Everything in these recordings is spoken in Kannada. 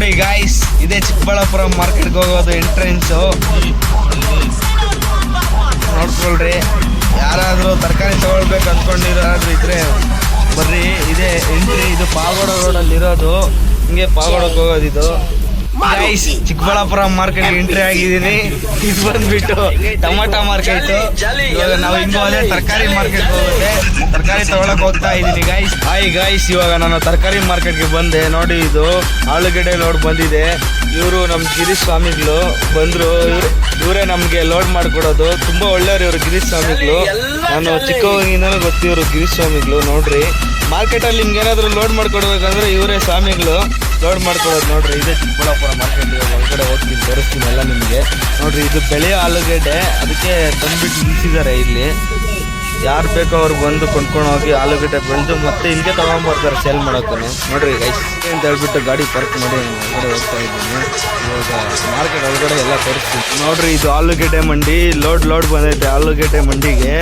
ನೋಡಿ ಗಾಯ್ಸ್, ಇದೇ ಚಿಕ್ಕಬಳ್ಳಾಪುರ ಮಾರ್ಕೆಟ್ಗೆ ಹೋಗೋದು ಎಂಟ್ರೆನ್ಸ್. ನೋಡ್ಕೊಳ್ರಿ, ಯಾರಾದರೂ ತರಕಾರಿ ತಗೊಳ್ಬೇಕು ಅಂದ್ಕೊಂಡಿರೋರು ಇದ್ರೆ ಬರ್ರಿ. ಇದೇ ಎಂಟ್ರಿ, ಇದು ಪಾಗೋಡ ರೋಡಲ್ಲಿ ಇರೋದು. ಹಿಂಗೆ ಪಾಗೋಡಕ್ಕೆ ಹೋಗೋದಿದು. ಗೈಸ್, ಚಿಕ್ಕಬಳ್ಳಾಪುರ ಮಾರ್ಕೆಟ್ ಎಂಟ್ರಿ ಆಗಿದ್ದೀನಿ. ಇದು ಬಂದ್ಬಿಟ್ಟು ಟೊಮಾಟೊ ಮಾರ್ಕೆಟ್. ಇವಾಗ ನಾವು ಹಿಂಗೆ ಹೋದ್ರೆ ತರಕಾರಿ ಮಾರ್ಕೆಟ್ ಹೋಗುತ್ತೆ. ತರಕಾರಿ ತಗೊಳಕ್ ಹೋಗ್ತಾ ಇದ್ದೀನಿ ಗೈಸ್. ಹಾಯ್ ಗೈಸ್, ಇವಾಗ ನಾನು ತರಕಾರಿ ಮಾರ್ಕೆಟ್ಗೆ ಬಂದೆ. ನೋಡಿ, ಇದು ಆಲೂಗಡ್ಡೆ ಲೋಡ್ ಬಂದಿದೆ. ಇವರು ನಮ್ಮ ಗಿರೀಶ್ ಸ್ವಾಮಿಗಳು ಬಂದರು. ಇವರೇ ನಮಗೆ ಲೋಡ್ ಮಾಡಿಕೊಡೋದು. ತುಂಬ ಒಳ್ಳೆಯವರು ಇವರು ಗಿರೀಶ್ ಸ್ವಾಮಿಗಳು. ನಾನು ಚಿಕ್ಕವಾಗಿಂದನೂ ಗೊತ್ತು ಇವರು ಗಿರೀಶ್ ಸ್ವಾಮಿಗಳು. ನೋಡ್ರಿ, ಮಾರ್ಕೆಟಲ್ಲಿ ನಿಮ್ಗೆ ಏನಾದರೂ ಲೋಡ್ ಮಾಡಿಕೊಡ್ಬೇಕಂದ್ರೆ ಇವರೇ ಸ್ವಾಮಿಗಳು ಲೋಡ್ ಮಾಡ್ಕೊಡೋದು. ನೋಡ್ರಿ, ಇದೇ ಚಿಕ್ಕಬಳ್ಳಾಪುರ ಮಾರ್ಕೆಟ್. ಇವಾಗ ಒಳಗಡೆ ಹೋಗ್ತೀನಿ, ತೋರಿಸ್ತೀನಿ ಎಲ್ಲ ನಿಮಗೆ. ನೋಡ್ರಿ, ಇದು ಬೆಳೆಯೋ ಆಲೂಗಡ್ಡೆ, ಅದಕ್ಕೆ ತಂದುಬಿಟ್ಟು ನಿಲ್ಲಿಸಿದ್ದಾರೆ ಇಲ್ಲಿ. ಯಾರು ಬೇಕೋ ಅವ್ರು ಬಂದು ಕೊಂಡ್ಕೊಂಡು ಹೋಗಿ ಆಲೂಗಡ್ಡೆ ಬೆಳೆದು ಮತ್ತೆ ಇಲ್ಲಿಗೆ ತಗೊಂಡ್ಬರ್ತಾರೆ ಸೇಲ್ ಮಾಡೋಕೆ. ನೋಡ್ರಿ ಗೈಸ್, ಅಂತ ಹೇಳ್ಬಿಟ್ಟು ಗಾಡಿ ಪಾರ್ಕ್ ಮಾಡಿ ಒಳಗಡೆ ಹೋಗ್ತಾ ಇದ್ದೀನಿ. ಇವಾಗ ಮಾರ್ಕೆಟ್ ಒಳಗಡೆ ಎಲ್ಲ ತೋರಿಸ್ತೀನಿ. ನೋಡ್ರಿ, ಇದು ಆಲೂಗಡ್ಡೆ ಮಂಡಿ. ಲೋಡ್ ಬಂದೈತೆ ಆಲೂಗಡ್ಡೆ ಮಂಡಿಗೆ.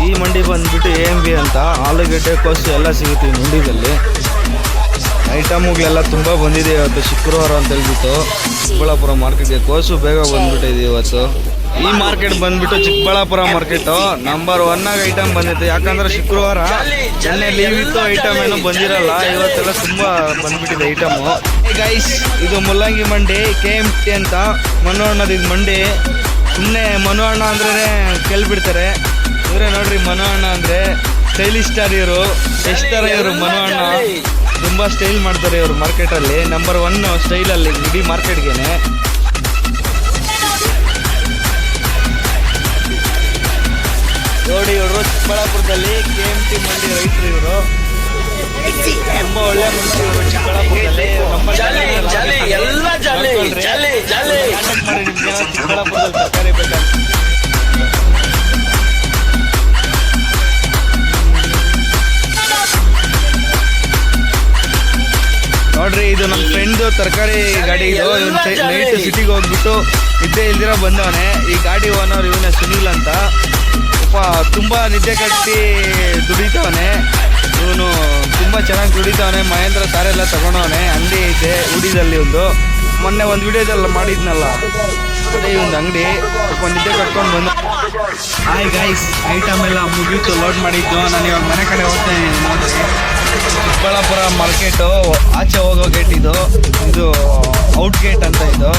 ಈ ಮಂಡಿ ಬಂದ್ಬಿಟ್ಟು AMB ಅಂತ. ಆಲೂಗಡ್ಡೆ, ಕೋಸು ಎಲ್ಲ ಸಿಗುತ್ತೆ ಈ ಮಂಡಿದಲ್ಲಿ. ಐಟಮ್ಗಳೆಲ್ಲ ತುಂಬ ಬಂದಿದೆ ಇವತ್ತು, ಶುಕ್ರವಾರ ಅಂತ ಹೇಳ್ಬಿಟ್ಟು ಚಿಕ್ಕಬಳ್ಳಾಪುರ ಮಾರ್ಕೆಟ್ಗೆ. ಕೋಸು ಬೇಗ ಬಂದ್ಬಿಟ್ಟಿದೆ ಇವತ್ತು. ಈ ಮಾರ್ಕೆಟ್ ಬಂದ್ಬಿಟ್ಟು ಚಿಕ್ಕಬಳ್ಳಾಪುರ ಮಾರ್ಕೆಟು ನಂಬರ್ 1 ಆಗಿ ಐಟಮ್ ಬಂದೈತೆ. ಯಾಕಂದ್ರೆ ಶುಕ್ರವಾರ ನೆನ್ನೆ ಲೀವ್ ಇತ್ತು, ಐಟಮ್ ಏನೂ ಬಂದಿರಲ್ಲ. ಇವತ್ತೆಲ್ಲ ತುಂಬ ಬಂದ್ಬಿಟ್ಟಿದೆ ಐಟಮು. ಗೈಸ್, ಇದು ಮುಲ್ಲಂಗಿ ಮಂಡಿ, KMT ಅಂತ. ಮನು ಅಣ್ಣದು ಇದು ಮಂಡಿ. ಸುಮ್ಮನೆ ಮನು ಅಣ್ಣ ಅಂದ್ರೆ ಕೇಳ್ಬಿಡ್ತಾರೆ. ಇವರೇ ನೋಡ್ರಿ, ಮನು ಅಣ್ಣ ಅಂದರೆ ಸ್ಟೈಲಿಶ್ ಸ್ಟಾರ್ ಇವರು. ಎಷ್ಟು ಥರ ಇವರು ಮನು ಅಣ್ಣ, ತುಂಬ ಸ್ಟೈಲ್ ಮಾಡ್ತಾರೆ ಇವರು ಮಾರ್ಕೆಟಲ್ಲಿ. ನಂಬರ್ 1 ಸ್ಟೈಲಲ್ಲಿ ಇಡೀ ಮಾರ್ಕೆಟ್ಗೆನೆ. ನೋಡಿ, ಇವರು ಚಿಕ್ಕಬಳ್ಳಾಪುರದಲ್ಲಿ KMT ಮಂಡಿ ರೈತರು. ಇವರು ತುಂಬ ಒಳ್ಳೆ ಮನುಷ್ಯ ಇವರು ಚಿಕ್ಕಬಳ್ಳಾಪುರದಲ್ಲಿ. ಚಿಕ್ಕಬಳ್ಳಾಪುರದಲ್ಲಿ ತರಕಾರಿ ಬೇಕಾದ್ರೆ ನೋಡ್ರಿ, ಇದು ನಮ್ಮ ಫ್ರೆಂಡ್ ತರಕಾರಿ ಗಾಡಿ. ಇದು ನೈಟ್ ಸಿಟಿಗೆ ಹೋಗ್ಬಿಟ್ಟು ನಿದ್ದೆ ಇಲ್ದಿರ ಬಂದವನೆ. ಈ ಗಾಡಿ ಓನರ್ ಇವನೇ, ಸುನೀಲ್ ಅಂತ. ತುಂಬ ನಿದ್ದೆ ಕಟ್ಟಿ ದುಡಿತವನೆ ಇವನು. ತುಂಬ ಚೆನ್ನಾಗಿ ದುಡಿತವನೆ. ಮಹೇಂದ್ರ ಸಾರೆಲ್ಲ ತಗೊಂಡವನೆ. ಅಂಗಡಿ ಐತೆ ಉಡಿದಲ್ಲಿ ಒಂದು. ಮೊನ್ನೆ ಒಂದು ವಿಡಿಯೋದೆಲ್ಲ ಮಾಡಿದ್ನಲ್ಲ, ಅದೇ ಒಂದು ಅಂಗಡಿ. ಸ್ವಲ್ಪ ನಿದ್ದೆ ಕಟ್ಕೊಂಡು ಬಂದು. ಹಾಯ್ ಗೈಸ್, ಐಟಮ್ ಎಲ್ಲ ಮುಗೀತು, ಲೋಡ್ ಮಾಡಿದ್ದು. ನಾನು ಇವಾಗ ಮನೆ ಕಡೆ ಹೋಗ್ತಾ ಇದ್ದೀನಿ. ನೋಡ್ರಿ, ಚಿಕ್ಕಬಳ್ಳಾಪುರ ಮಾರ್ಕೆಟು ಆಚೆ ಹೋಗೋ ಗೇಟ್ ಇದು. ಇದು ಔಟ್ ಗೇಟ್ ಅಂತ ಇದು.